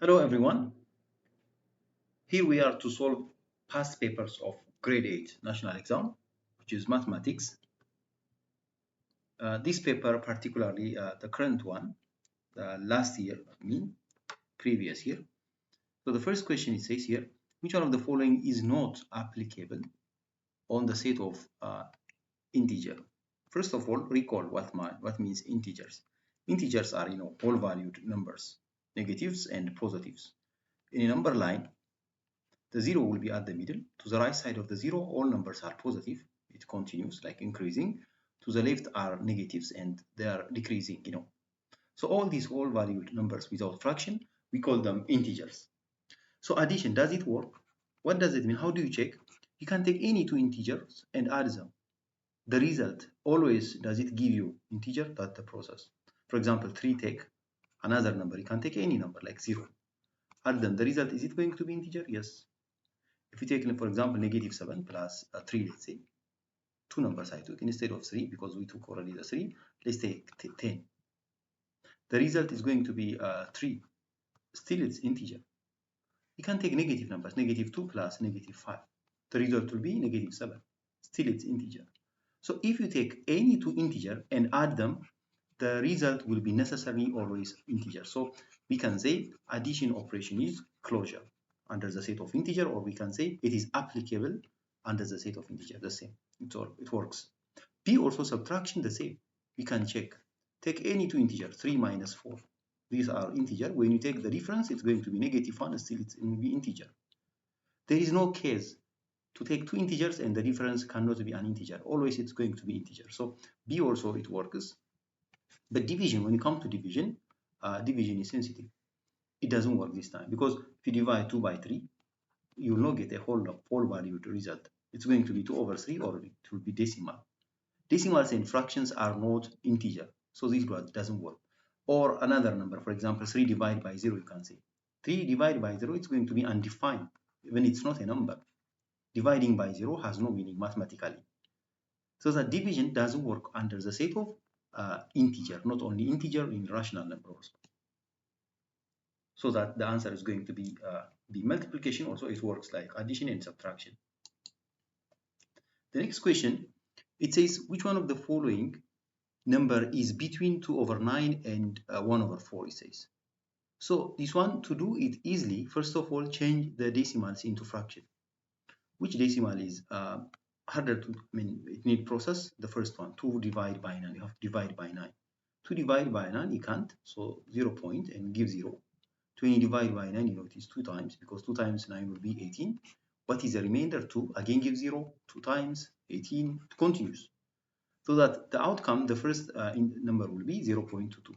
Hello everyone. Here we are to solve past papers of grade 8 national exam, which is mathematics. This paper particularly the current one, last year, previous year. So the first question it says here, which one of the following is not applicable on the set of integer? First of all, recall what means integers. Integers are all valued numbers, negatives and positives. In a number line, the 0 will be at the middle. To the right side of the 0, all numbers are positive. It continues like increasing. To the left are negatives and they are decreasing, So all these all valued numbers without fraction, we call them integers. So addition, does it work? What does it mean? How do you check? You can take any two integers and add them. The result, always does it give you integer? That's the process. For example, 3 take another number. You can take any number like 0. Add them. The result, is it going to be integer? Yes. If we take, for example, negative 7 plus 3, let's say, two numbers I took instead of 3 because we took already the 3, let's take 10. The result is going to be 3. Still, it's integer. You can take negative numbers, negative 2 plus negative 5. The result will be negative 7. Still, it's integer. So if you take any two integer and add them, the result will be necessarily always integer. So we can say addition operation is closure under the set of integer, or we can say it is applicable under the set of integer, the same. It works. P also subtraction, the same. We can check. Take any two integer, 3 minus 4. These are integer. When you take the difference, it's going to be negative 1, still it will be integer. There is no case to take two integers and the difference cannot be an integer. Always it's going to be integer. So B also it works. But division, when you come to division, division is sensitive. It doesn't work this time because if you divide 2 by 3, you will not get a whole valued result. It's going to be 2 over 3 or it will be decimal. Decimals and fractions are not integer, so this doesn't work. Or another number, for example, 3 divided by 0, you can say. 3 divided by 0, it's going to be undefined when it's not a number. Dividing by 0 has no meaning mathematically. So the division doesn't work under the set of integer, not only integer, in rational number also. So that the answer is going to be multiplication. Also, it works like addition and subtraction. The next question, it says, which one of the following number is between 2 over 9 and 1 over 4, it says. So this one, to do it easily, first of all, change the decimals into fraction. Which decimal is harder to, it need process? The first one, 2 divided by 9, you have to divide by 9. 2 divided by 9, you can't, so 0 point and give 0. 20 divided by 9, it is 2 times, because 2 times 9 will be 18. What is the remainder? 2, again give 0, 2 times 18, it continues. So that the outcome, the first number will be 0.22.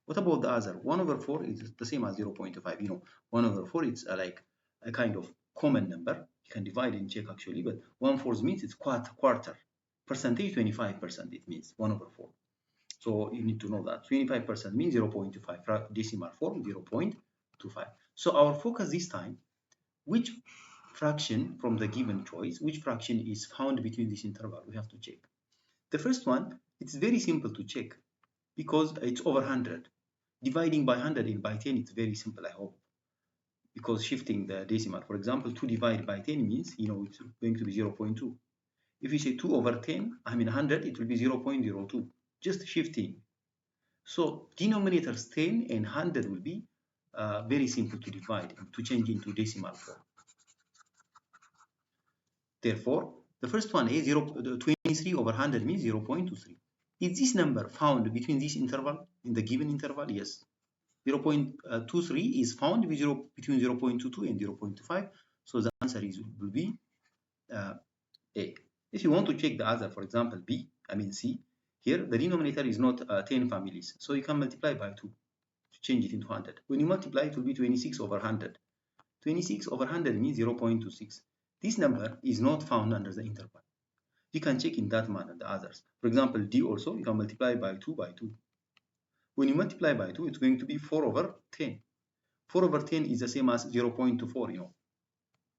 What about the other? 1 over 4 is the same as 0.5. 1 over 4 is like a kind of common number. You can divide and check actually, but 1/4 means it's quarter. Percentage, 25%, it means 1 over 4. So you need to know that 25% means 0.25, decimal form 0.25. So our focus this time, which fraction from the given choice, which fraction is found between this interval, we have to check. The first one, it's very simple to check because it's over 100. Dividing by 100 and by 10, it's very simple, I hope, because shifting the decimal. For example, 2 divided by 10 means, it's going to be 0.2. If you say 2 over 10, 100, it will be 0.02, just shifting. So denominators 10 and 100 will be very simple to divide and to change into decimal form. Therefore, the first one is 23 over 100 means 0.23. Is this number found between this interval, in the given interval? Yes. 0.23 is found between 0.22 and 0.25. So the answer will be A. If you want to check the other, for example, C, here the denominator is not 10 families. So you can multiply by 2 to change it into 100. When you multiply, it will be 26 over 100. 26 over 100 means 0.26. This number is not found under the interval. You can check in that manner the others. For example, D also, you can multiply by 2 by 2. When you multiply by 2, it's going to be 4 over 10. 4 over 10 is the same as 0.24,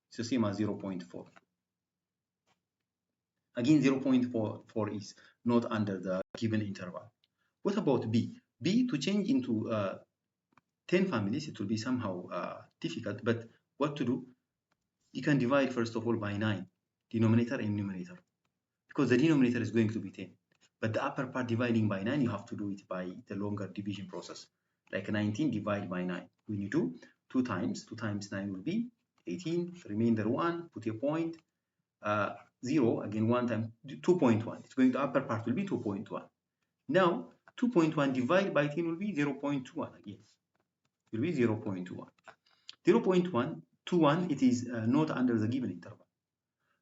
It's the same as 0.4. Again, 0.44 is not under the given interval. What about B? B, to change into 10 families, it will be somehow difficult, but what to do? You can divide first of all by 9, denominator and numerator, because the denominator is going to be 10. But the upper part dividing by 9, you have to do it by the longer division process. Like 19 divided by 9. When you do 2 times 9 will be 18, remainder 1, put a point, 0, again 1 times 2.1. It's going to upper part will be 2.1. Now 2.1 divided by 10 will be 0.21 again. It will be 0.21. 0.121, it is not under the given interval.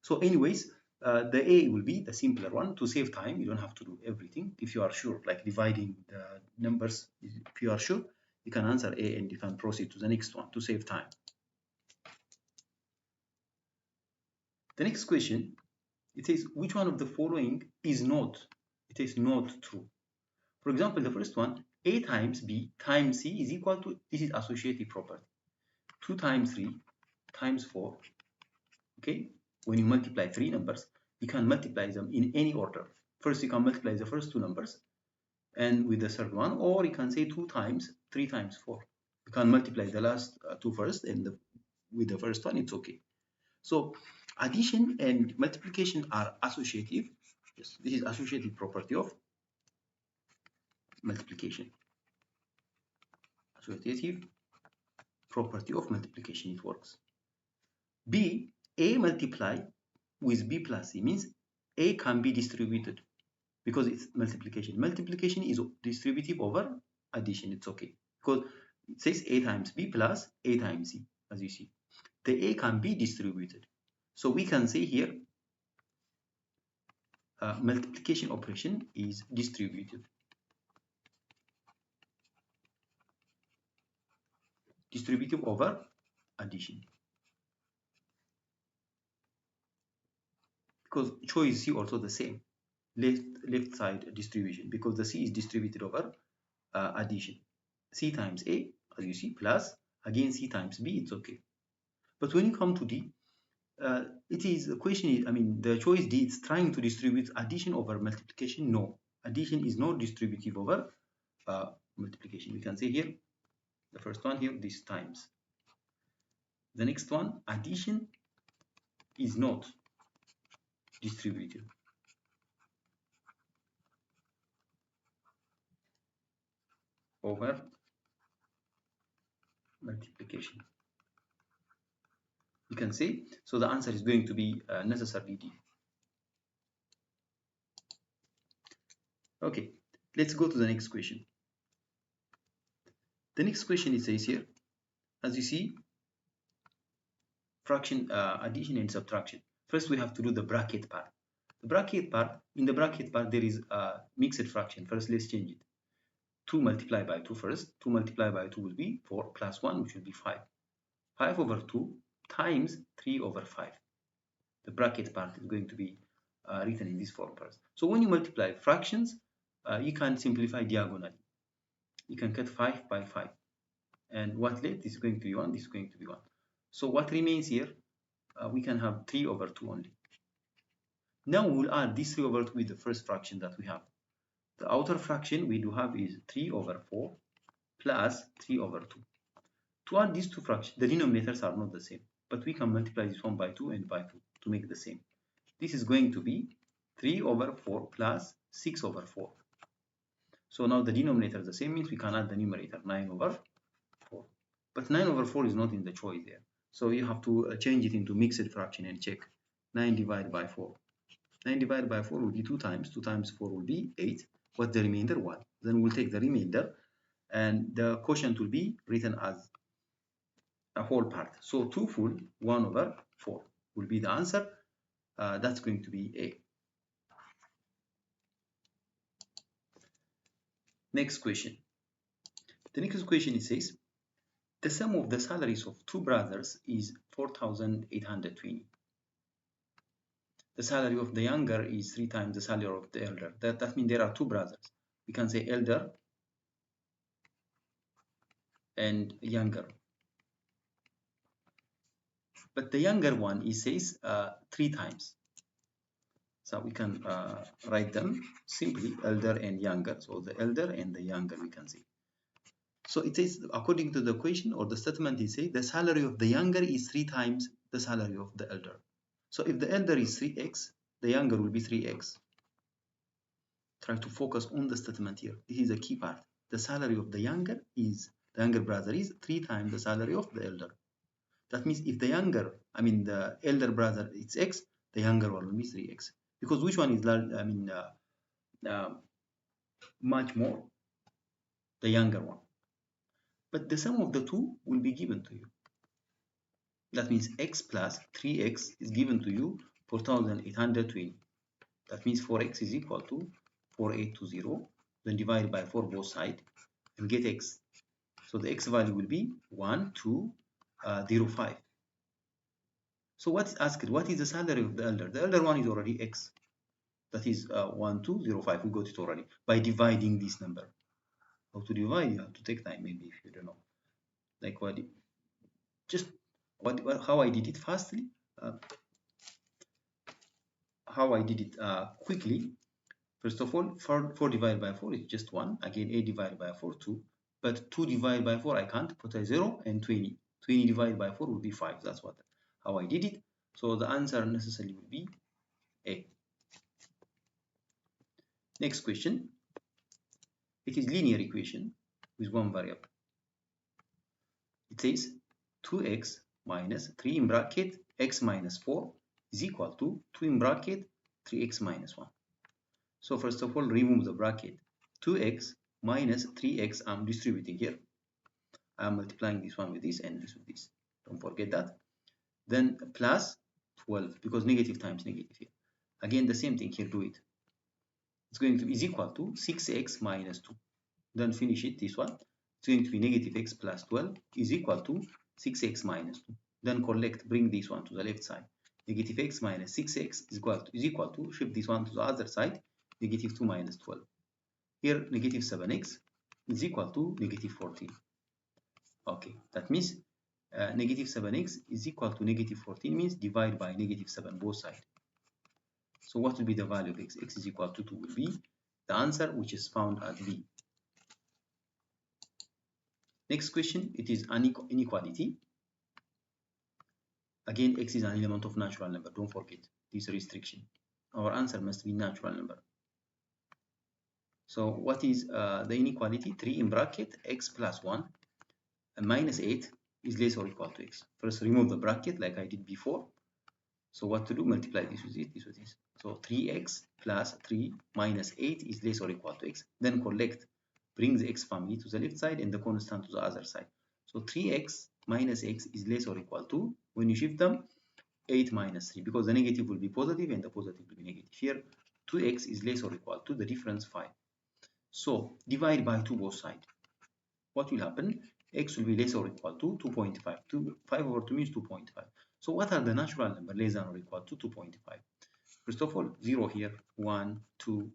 So anyways, the A will be the simpler one. To save time, you don't have to do everything. If you are sure, like dividing the numbers, if you are sure, you can answer A and you can proceed to the next one to save time. The next question, it says, which one of the following is not true? For example, the first one, A times B times C is equal to, this is associative property, 2 times 3 times 4, okay? When you multiply 3 numbers, you can multiply them in any order. First, you can multiply the first 2 numbers and with the third one, or you can say 2 times 3 times 4. You can multiply the last 2 first, and with the first one, it's okay. So addition and multiplication are associative. Yes, this is associative property of multiplication. Associative property of multiplication, it works. B, A multiply with B plus C means A can be distributed because it's multiplication. Multiplication is distributive over addition, it's okay. Because it says A times B plus A times C, as you see. The A can be distributed. So we can say here, multiplication operation is distributive. Distributive over addition. Because choice C also the same. Left side distribution, because the C is distributed over addition. C times A, as you see, plus again C times B, it's okay. But when you come to D, it is the question is, I mean, the choice D is trying to distribute addition over multiplication. No, addition is not distributive over multiplication. We can say here, the first one here, this times. The next one, addition is not distributive. Over multiplication. You can say, so the answer is going to be necessarily D. Okay, let's go to the next question. The next question it says here, as you see, fraction, addition and subtraction. First, we have to do the bracket part. The bracket part, in the bracket part, there is a mixed fraction. First, let's change it. 2 multiplied by 2 first. 2 multiplied by 2 will be 4 plus 1, which will be 5. 5 over 2 times 3 over 5. The bracket part is going to be written in this form first. So when you multiply fractions, you can simplify diagonally. You can cut 5 by 5. And what left is going to be 1, this is going to be 1. So what remains here, we can have 3 over 2 only. Now we will add this 3 over 2 with the first fraction that we have. The outer fraction we do have is 3 over 4 plus 3 over 2. To add these two fractions, the denominators are not the same, but we can multiply this one by 2 and by 2 to make the same. This is going to be 3 over 4 plus 6 over 4. So now the denominator is the same, means we can add the numerator 9 over 4. But 9 over 4 is not in the choice there. So you have to change it into mixed fraction and check. 9 divided by 4. 9 divided by 4 will be 2 times. 2 times 4 will be 8. What's the remainder? 1. Then we'll take the remainder and the quotient will be written as a whole part. So 2 full 1 over 4 will be the answer. That's going to be A. Next question. The next question it says, the sum of the salaries of 2 brothers is 4,820. The salary of the younger is 3 times the salary of the elder. That means there are 2 brothers. We can say elder and younger. But the younger one, it says 3 times. So we can write them simply, elder and younger. So the elder and the younger, we can say. So it says, according to the equation or the statement, it says the salary of the younger is 3 times the salary of the elder. So if the elder is 3x, the younger will be 3x. Try to focus on the statement here. This is a key part. The salary of the younger brother is 3 times the salary of the elder. That means if the elder brother is x, the younger one will be 3x. Because which one is large, much more? The younger one. But the sum of the two will be given to you. That means x plus 3x is given to you 4,820. That means 4x is equal to 4820. Then divide by 4 both sides and get x. So the x value will be 1205. So what is asked? What is the salary of the elder? The elder one is already x. That is 1205. We got it already by dividing this number. How to divide? You have to take time, maybe, if you don't know. Like what? How I did it fastly. How I did it quickly. First of all, 4 divided by 4 is just 1. Again, 8 divided by 4, 2. But 2 divided by 4, I can't put a 0, and 20. 20 divided by 4 will be 5. That's how I did it. So the answer necessarily will be A. Next question. It is linear equation with one variable. It says 2x minus 3 in bracket x minus 4 is equal to 2 in bracket 3x minus 1. So first of all, remove the bracket. 2x minus 3x, I'm distributing here. I'm multiplying this one with this and this with this. Don't forget that. Then plus 12, because negative times negative here. Again, the same thing here, do it. It's going to be is equal to 6x minus 2. Then finish it, this one. It's going to be negative x plus 12 is equal to 6x minus 2. Then collect, bring this one to the left side. Negative x minus 6x is equal to, shift this one to the other side, negative 2 minus 12. Here, negative 7x is equal to negative 14. Okay, that means negative 7x is equal to negative 14 means divide by negative 7 both sides. So what will be the value of x? X is equal to 2 will be the answer, which is found at B. Next question, it is an inequality. Again, x is an element of natural number. Don't forget this restriction. Our answer must be natural number. So what is the inequality? 3 in bracket x plus 1 and minus 8 is less or equal to x. First, remove the bracket like I did before. So what to do? Multiply this with this with this. So 3x plus 3 minus 8 is less or equal to x. Then collect, bring the x family to the left side and the constant to the other side. So 3x minus x is less or equal to, when you shift them, 8 minus 3, because the negative will be positive and the positive will be negative. Here, 2x is less or equal to the difference 5. So divide by 2 both sides. What will happen? X will be less or equal to 2.5. 5 over 2 means 2.5. So what are the natural numbers less than or equal to 2.5? First of all, 0 here, 1, 2.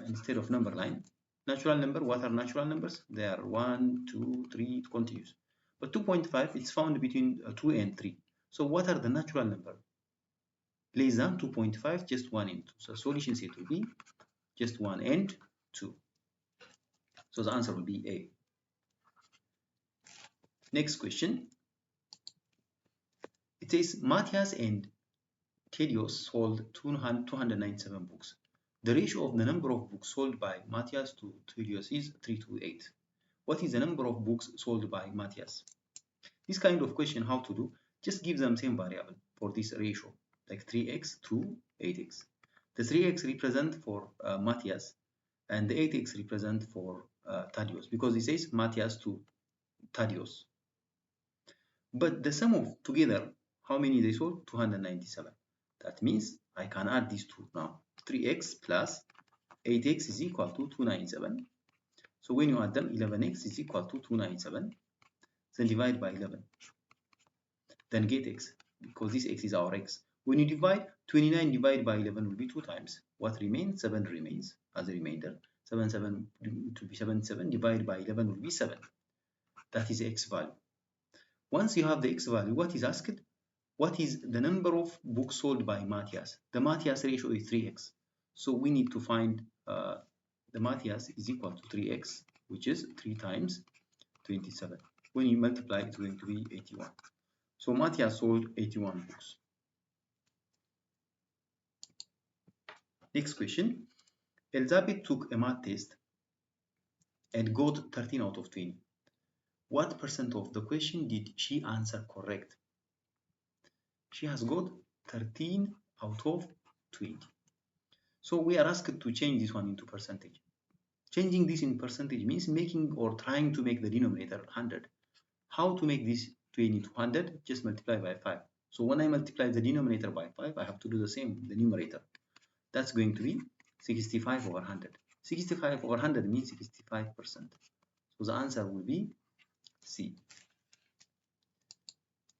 Instead of number line. Natural number, what are natural numbers? They are 1, 2, 3, it continues. But 2.5 is found between 2 and 3. So what are the natural numbers? Less than 2.5, just 1 and 2. So solution set will be just 1 and 2. So the answer will be A. Next question. It says Matthias and Tedios sold 297 books. The ratio of the number of books sold by Matthias to Tedios is 3 to 8. What is the number of books sold by Matthias? This kind of question, how to do? Just give them same variable for this ratio, like 3x to 8x. The 3x represent for Matthias, and the 8x represent for Tedios, because it says Matthias to Tedios. But the sum of together, how many they sold? 297. That means I can add these two now. 3x plus 8x is equal to 297. So when you add them, 11x is equal to 297. Then divide by 11. Then get x, because this x is our x. When you divide, 29 divided by 11 will be 2 times. What remains? 7 remains as a remainder. 7 to be 77 divided by 11 will be 7. That is x value. Once you have the x value, what is asked? What is the number of books sold by Matthias? The Matthias ratio is 3x. So we need to find the Matthias is equal to 3x, which is 3 times 27. When you multiply, it's going to be 81. So Matthias sold 81 books. Next question. Elizabeth took a math test and got 13 out of 20. What percent of the question did she answer correct? She has got 13 out of 20. So we are asked to change this one into percentage. Changing this in percentage means making or trying to make the denominator 100. How to make this 20 to 100? Just multiply by 5. So when I multiply the denominator by 5, I have to do the same with the numerator. That's going to be 65 over 100. 65 over 100 means 65%. So the answer will be C.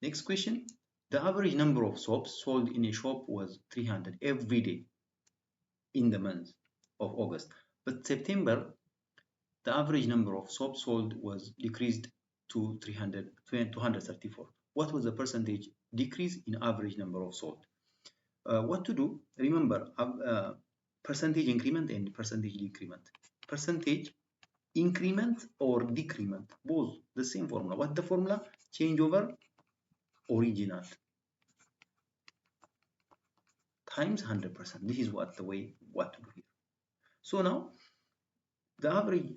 Next question. The average number of soaps sold in a shop was 300 every day in the month of August. But September, the average number of soaps sold was decreased to 234. What was the percentage decrease in average number of sold? What to do? Remember, percentage increment and percentage decrement. Percentage increment or decrement, both the same formula. What the formula? Change over original times 100%. This is what the way what to do here. So now the average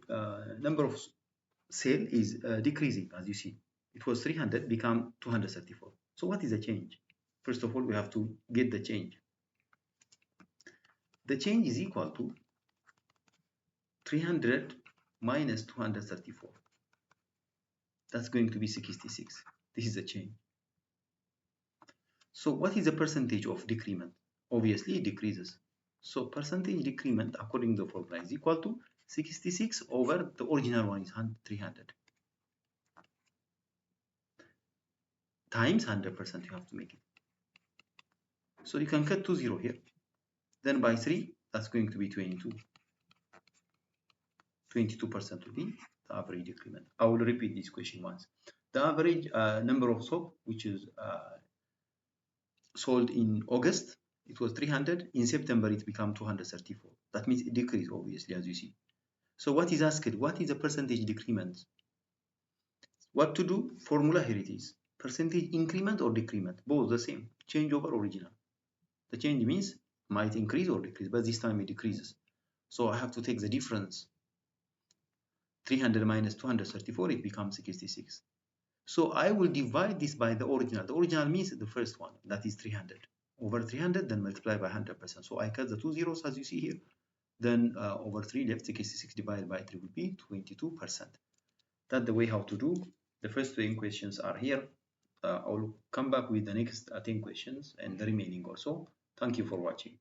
number of sale is decreasing, as you see. It was 300, become 234. So what is the change? First of all, we have to get the change. The change is equal to 300 minus 234. That's going to be 66. This is the change. So what is the percentage of decrement? Obviously, it decreases. So percentage decrement, according to the formula, is equal to 66 over the original one is 300. Times 100%, you have to make it. So you can cut 2 0 here. Then by 3, that's going to be 22. 22% will be the average decrement. I will repeat this question once. The average number of soap, which is sold in August, it was 300. In September, it became 234. That means it decreased, obviously, as you see. So what is asked? What is the percentage decrement? What to do? Formula here it is. Percentage increment or decrement? Both the same. Change over original. The change means might increase or decrease, but this time it decreases. So I have to take the difference. 300 minus 234, it becomes 66. So I will divide this by the original. The original means the first one, that is 300. Over 300, then multiply by 100%. So I cut the 2 zeros as you see here. Then over 3 left, 66 divided by 3 will be 22%. That's the way how to do. The first 10 questions are here. I will come back with the next 10 questions and the remaining also. Thank you for watching.